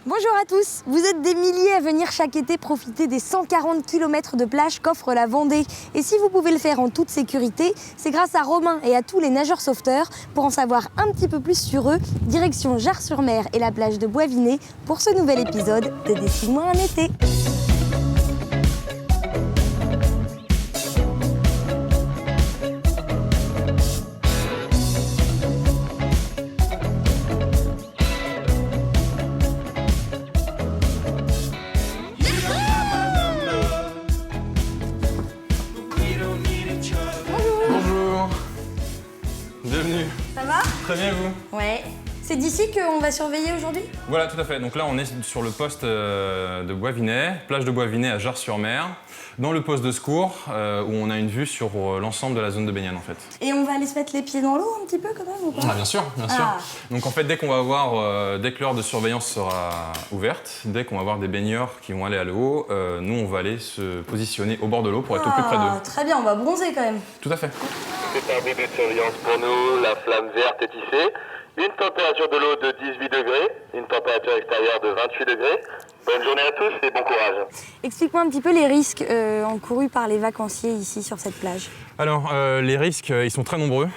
Bonjour à tous, vous êtes des milliers à venir chaque été profiter des 140 km de plage qu'offre la Vendée. Et si vous pouvez le faire en toute sécurité, c'est grâce à Romain et à tous les nageurs sauveteurs. Pour en savoir un petit peu plus sur eux, direction Jars-sur-Mer et la plage de Bois-Viney pour ce nouvel épisode de Dessine-moi un été. Bienvenue. Ça va? Très bien, vous? Ouais. C'est d'ici qu'on va surveiller aujourd'hui? Voilà, tout à fait. Donc là, on est sur le poste de Bois-Viney, plage de Bois-Viney à Jars-sur-Mer, dans le poste de secours où on a une vue sur l'ensemble de la zone de baignade en fait. Et on va aller se mettre les pieds dans l'eau un petit peu quand même ou pas? Ah, bien sûr, bien sûr. Donc en fait, dès que l'heure de surveillance sera ouverte, dès qu'on va avoir des baigneurs qui vont aller à l'eau, nous on va aller se positionner au bord de l'eau pour être au plus près d'eux. Très bien, on va bronzer quand même. Tout à fait. C'est un but de surveillance pour nous, la flamme verte est tissée. Une température de l'eau de 18 degrés, une température extérieure de 28 degrés. Bonne journée à tous et bon courage. Explique-moi un petit peu les risques encourus par les vacanciers ici sur cette plage. Alors, les risques, ils sont très nombreux.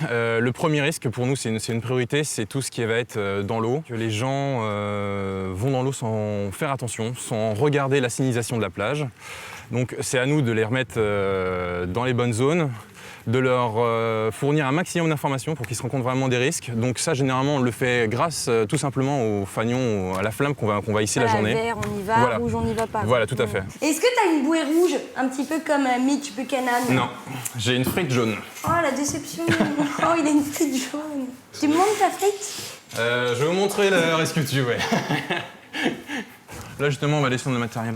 Le premier risque pour nous, c'est une priorité, c'est tout ce qui va être dans l'eau. Que les gens vont dans l'eau sans faire attention, sans regarder la signalisation de la plage. Donc c'est à nous de les remettre dans les bonnes zones, de leur fournir un maximum d'informations pour qu'ils se rendent compte vraiment des risques. Donc ça, généralement, on le fait grâce tout simplement au fanion, à la flamme qu'on va hisser la journée. Vert, on y va, rouge, on n'y va pas. Voilà, tout à fait. Est-ce que tu as une bouée rouge, un petit peu comme Mitch Buchanan? Non, j'ai une frite jaune. Oh, la déception. Oh, il a une frite jaune. Tu me montres ta frite? Je vais vous montrer la rescue tube, ouais. Là, justement, on va descendre le matériel.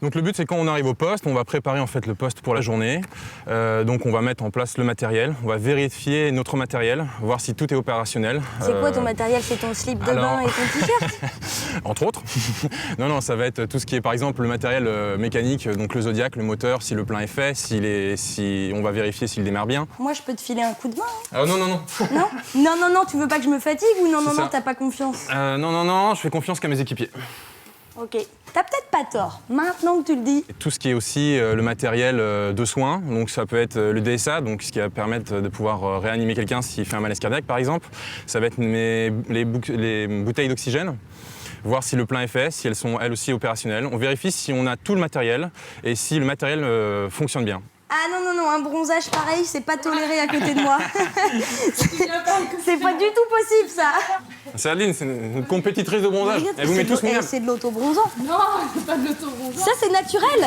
Donc le but, c'est quand on arrive au poste, on va préparer en fait le poste pour la journée. Donc on va mettre en place le matériel, on va vérifier notre matériel, voir si tout est opérationnel. C'est quoi ton matériel? C'est ton slip de bain et ton t-shirt? Entre autres. Non, ça va être tout ce qui est par exemple le matériel mécanique, donc le Zodiac, le moteur, si le plein est fait, si on va vérifier s'il démarre bien. Moi, je peux te filer un coup de main. Non. Non? Non, tu veux pas que je me fatigue ou non, t'as pas confiance? Non, je fais confiance qu'à mes équipiers. Ok, t'as peut-être pas tort, maintenant que tu le dis. Et tout ce qui est aussi le matériel de soins, donc ça peut être le DSA, donc ce qui va permettre de pouvoir réanimer quelqu'un s'il fait un malaise cardiaque par exemple. Ça va être les bouteilles d'oxygène, voir si le plein est fait, si elles sont elles aussi opérationnelles. On vérifie si on a tout le matériel et si le matériel fonctionne bien. Ah non, un bronzage pareil, c'est pas toléré à côté de moi. C'est pas du tout possible ça. C'est Adeline, c'est une compétitrice de bronzage. Elle vous met tous minables. C'est de l'auto-bronzant. Non, c'est pas de l'auto-bronzant. Ça c'est naturel.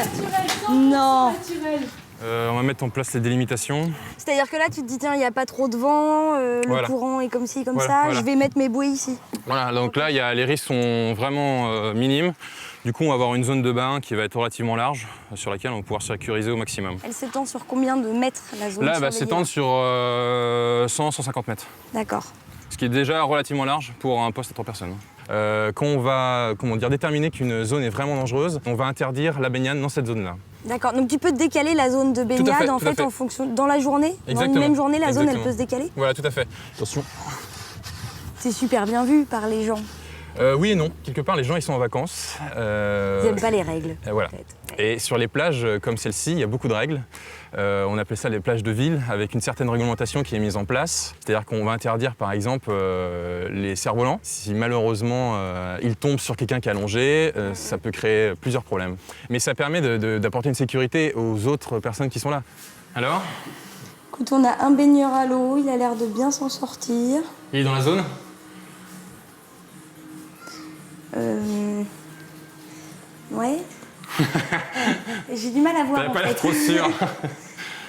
Non. Naturel. On va mettre en place les délimitations. C'est-à-dire que là tu te dis tiens, il n'y a pas trop de vent, le courant est comme ci, comme ça, je vais mettre mes bouées ici. Voilà, donc là les risques sont vraiment minimes. Du coup, on va avoir une zone de bain qui va être relativement large, sur laquelle on va pouvoir sécuriser au maximum. Elle s'étend sur combien de mètres la zone? Là, elle va s'étendre sur 100-150 mètres. D'accord. Ce qui est déjà relativement large pour un poste à 3 personnes. Quand on va déterminer qu'une zone est vraiment dangereuse, on va interdire la baignade dans cette zone-là. D'accord, donc tu peux décaler la zone de baignade en fait en fonction dans la journée. Exactement. Dans une même journée, la zone Exactement. elle peut se décaler. Voilà, tout à fait. Attention. C'est super bien vu par les gens. Oui et non. Quelque part, les gens ils sont en vacances. Ils n'aiment pas les règles. Voilà. Et sur les plages comme celle-ci, il y a beaucoup de règles. On appelle ça les plages de ville, avec une certaine réglementation qui est mise en place. C'est-à-dire qu'on va interdire par exemple les cerfs-volants. Si malheureusement ils tombent sur quelqu'un qui est allongé, ça peut créer plusieurs problèmes. Mais ça permet d'apporter une sécurité aux autres personnes qui sont là. Alors? Écoute, on a un baigneur à l'eau, il a l'air de bien s'en sortir. Il est dans la zone? Ouais. J'ai du mal à voir. T'avais pas l'air trop sûr.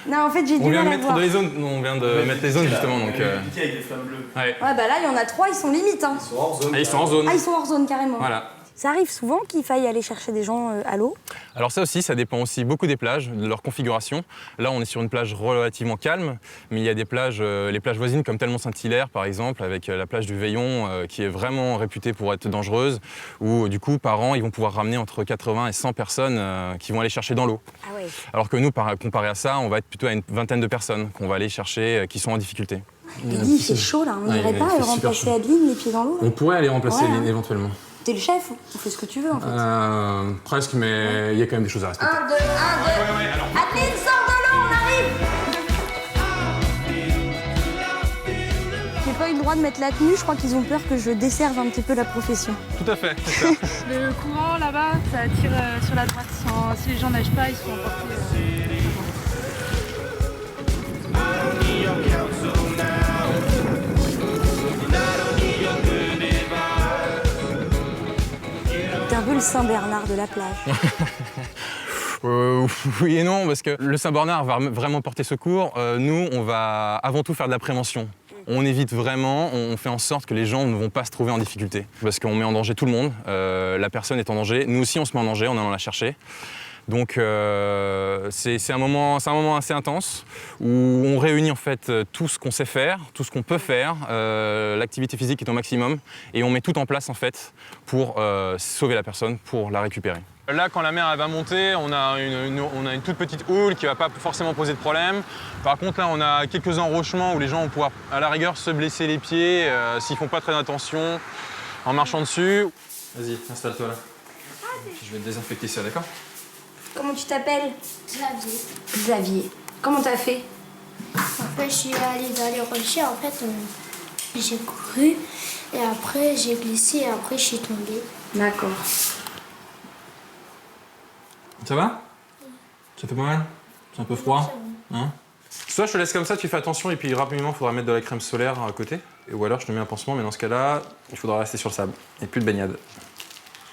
Non, en fait, j'ai du On vient mal de à voir. mettre les zones. On vient de mettre les zones justement. Donc, Avec des flammes bleues. ouais. Ouais, bah là, il y en a 3, ils sont limites. Hein. Ils sont hors zone. Ah, ils sont en zone. Ah, ils sont hors zone carrément. Voilà. Ça arrive souvent qu'il faille aller chercher des gens à l'eau. Alors ça aussi, ça dépend aussi beaucoup des plages, de leur configuration. Là, on est sur une plage relativement calme, mais il y a des plages, les plages voisines comme Telmont-Saint-Hilaire par exemple, avec la plage du Veillon qui est vraiment réputée pour être dangereuse, où du coup, par an, ils vont pouvoir ramener entre 80 et 100 personnes qui vont aller chercher dans l'eau. Ah ouais. Alors que nous, comparé à ça, on va être plutôt à une vingtaine de personnes qu'on va aller chercher qui sont en difficulté. Eddy, il fait chaud là, on Ouais, n'irait il pas fait super remplacer chaud. Adeline les pieds dans l'eau là. On pourrait aller remplacer Ouais, Lynn hein. éventuellement. T'es le chef, on fait ce que tu veux en fait. Presque, mais il y a quand même des choses à respecter. 1, 2, 1, 2. Adeline, sors de l'eau, on arrive. J'ai pas eu le droit de mettre la tenue, je crois qu'ils ont peur que je desserve un petit peu la profession. Tout à fait, c'est ça. Le courant là-bas, ça attire sur la droite. Si les gens nagent pas, ils sont emportés. T'es un peu le Saint-Bernard de la plage. Oui et non, parce que le Saint-Bernard va vraiment porter secours. Nous, on va avant tout faire de la prévention. On évite vraiment, on fait en sorte que les gens ne vont pas se trouver en difficulté. Parce qu'on met en danger tout le monde, la personne est en danger, nous aussi on se met en danger en allant la chercher. Donc c'est un moment assez intense où on réunit en fait tout ce qu'on sait faire, tout ce qu'on peut faire, l'activité physique est au maximum et on met tout en place en fait pour sauver la personne, pour la récupérer. Là, quand la mer elle va monter, on a une toute petite houle qui ne va pas forcément poser de problème. Par contre, là, on a quelques enrochements où les gens vont pouvoir, à la rigueur, se blesser les pieds s'ils ne font pas très attention en marchant dessus. Vas-y, installe-toi là. Je vais te désinfecter ça, d'accord? Comment tu t'appelles? Xavier. Xavier. Comment t'as fait? En fait, je suis allée dans les rochers. En fait, j'ai couru et après, j'ai glissé et après, je suis tombée. D'accord. Ça va? Ça fait pas mal? C'est un peu froid? Hein? Soit je te laisse comme ça, tu fais attention et puis rapidement, il faudra mettre de la crème solaire à côté. Ou alors je te mets un pansement, mais dans ce cas-là, il faudra rester sur le sable. Et plus de baignade.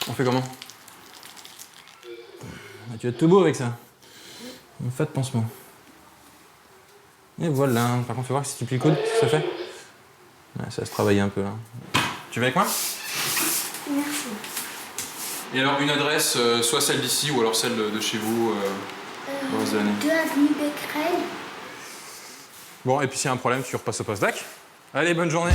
On fait comment? Tu vas être tout beau avec ça. On fait de pansement. Et voilà. Par contre, fais voir si tu plies le coude, ça fait? Ouais, ça va se travailler un peu là. Tu viens avec moi? Merci. Et alors une adresse, soit celle d'ici ou alors celle de chez vous, le reste de l'année. 2 avenue Becquerel. Bon, et puis s'il y a un problème, tu repasses au poste d'ac. Allez, bonne journée.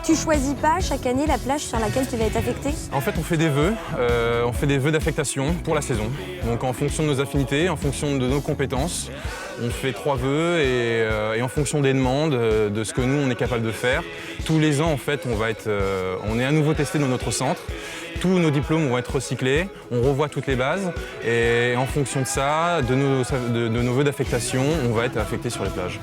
Tu choisis pas chaque année la plage sur laquelle tu vas être affecté? En fait, on fait des vœux d'affectation pour la saison. Donc en fonction de nos affinités, en fonction de nos compétences, on fait 3 vœux et en fonction des demandes, de ce que nous on est capable de faire. Tous les ans, en fait, on est à nouveau testé dans notre centre. Tous nos diplômes vont être recyclés, on revoit toutes les bases et en fonction de ça, de nos vœux d'affectation, on va être affecté sur les plages.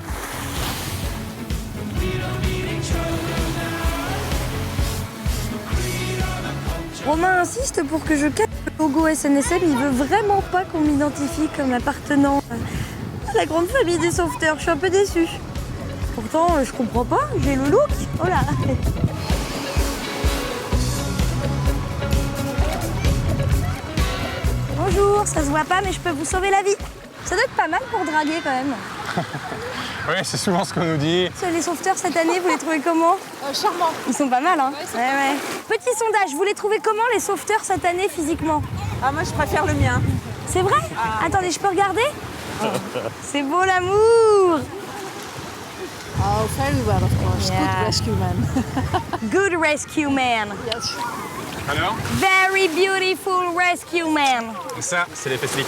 Romain insiste pour que je casse le logo SNSM. Il veut vraiment pas qu'on m'identifie comme appartenant à la grande famille des sauveteurs. Je suis un peu déçue. Pourtant, je comprends pas, j'ai le look. Oh là. Bonjour, ça se voit pas, mais je peux vous sauver la vie. Ça doit être pas mal pour draguer quand même. Oui, c'est souvent ce qu'on nous dit. Les sauveteurs cette année, vous les trouvez comment? Charmant. Ils sont pas mal, hein? Ouais, ils sont Ouais. Petit sondage, vous les trouvez comment les sauveteurs cette année physiquement? Ah, moi, je préfère le mien. C'est vrai? Attendez, je peux regarder? C'est beau l'amour! Oh, very well, of course. Yeah. Good rescue man. Good rescue man. Yes. Alors? Very beautiful rescue man. Ça, c'est l'effet slick.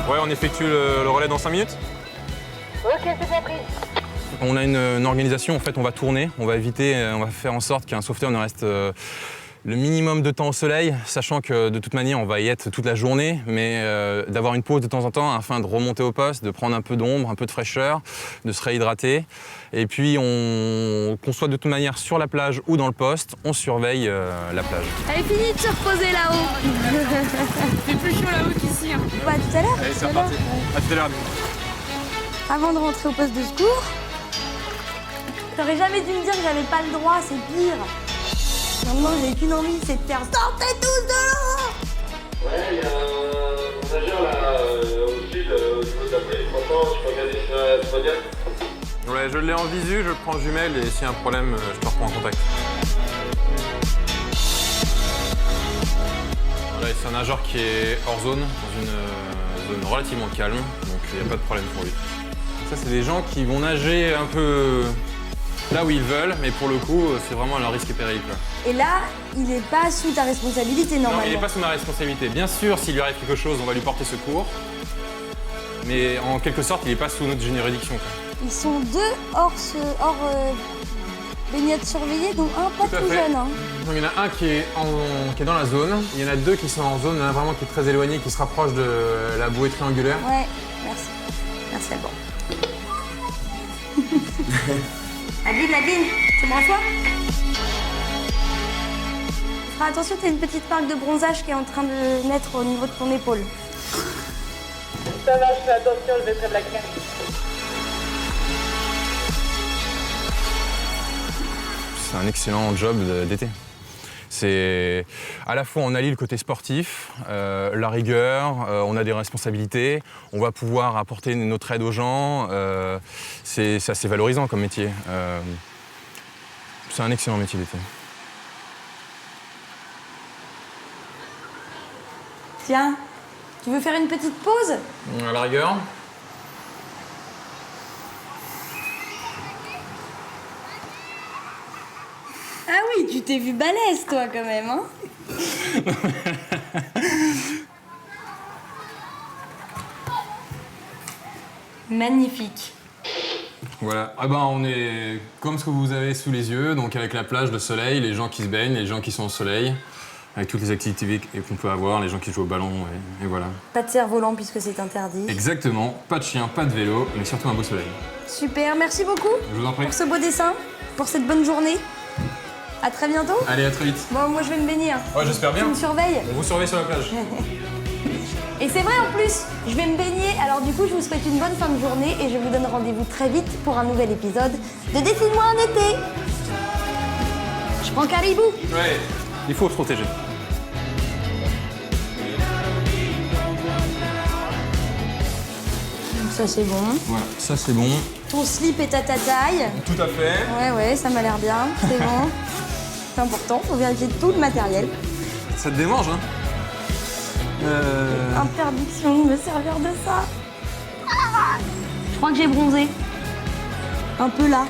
Ouais, on effectue le relais dans 5 minutes. Ok, c'est bien pris. On a une organisation, en fait, on va tourner, on va faire en sorte qu'un sauveteur ne reste le minimum de temps au soleil, sachant que de toute manière, on va y être toute la journée, mais d'avoir une pause de temps en temps afin de remonter au poste, de prendre un peu d'ombre, un peu de fraîcheur, de se réhydrater. Et puis, qu'on soit de toute manière sur la plage ou dans le poste, on surveille la plage. Elle est finie de se reposer là-haut. C'est plus chaud là-haut qu'ici. Hein. Pas tout à l'heure? Allez, c'est reparti. À tout à l'heure. Avant de rentrer au poste de secours. T'aurais jamais dû me dire que j'avais pas le droit, c'est pire. Maintenant, j'ai qu'une envie, c'est de faire sortez tous de l'eau! Ouais, il y a un nageur là, au sud, au niveau de la police. Franchement, je peux regarder sur la Spodia. Ouais, je l'ai en visu, je prends jumelle et s'il y a un problème, je te reprends en contact. Là, Ouais, c'est un nageur qui est hors zone, dans une zone relativement calme, donc il n'y a pas de problème pour lui. Ça, c'est des gens qui vont nager un peu là où ils veulent, mais pour le coup, c'est vraiment à leur risque et péril, quoi. Et là, il n'est pas sous ta responsabilité normalement. Non, il n'est pas sous ma responsabilité. Bien sûr, s'il lui arrive quelque chose, on va lui porter secours. Mais en quelque sorte, il n'est pas sous notre juridiction, quoi. Ils sont deux hors baignade surveillée, dont un pas tout jeune. Hein. Donc, il y en a un qui est dans la zone. Il y en a deux qui sont en zone vraiment qui est très éloignée, qui se rapproche de la bouée triangulaire. Ouais, merci. Merci Alban. Nadine, tu me reçois? Fais attention, t'as une petite marque de bronzage qui est en train de naître au niveau de ton épaule. Ça va, je fais attention, je mettrai de la crème. C'est un excellent job d'été. C'est à la fois on allie le côté sportif, la rigueur, on a des responsabilités, on va pouvoir apporter notre aide aux gens. C'est assez valorisant comme métier. C'est un excellent métier d'été. Tiens, tu veux faire une petite pause? À la rigueur. Ah oui, tu t'es vu balèze toi quand même, hein? Magnifique. Voilà, ah ben, on est comme ce que vous avez sous les yeux, donc avec la plage, le soleil, les gens qui se baignent, les gens qui sont au soleil, avec toutes les activités qu'on peut avoir, les gens qui jouent au ballon, et voilà. Pas de cerf-volant puisque c'est interdit. Exactement, pas de chien, pas de vélo, mais surtout un beau soleil. Super, merci beaucoup Je vous en prie. pour ce beau dessin, pour cette bonne journée. À très bientôt. Allez, à très vite. Bon, moi je vais me baigner. Hein. Ouais, j'espère bien. Tu me surveilles. On vous surveille sur la plage. Et c'est vrai en plus, je vais me baigner. Alors du coup, je vous souhaite une bonne fin de journée et je vous donne rendez-vous très vite pour un nouvel épisode de Dessine-moi un été. Je prends Caribou. Ouais, il faut se protéger. Ça c'est bon. Voilà, ça c'est bon. Ton slip est à ta taille. Tout à fait. Ouais, ça m'a l'air bien. C'est bon. C'est important, faut vérifier tout le matériel. Ça te démange, hein? Interdiction de me servir de ça. Ah, je crois que j'ai bronzé. Un peu là.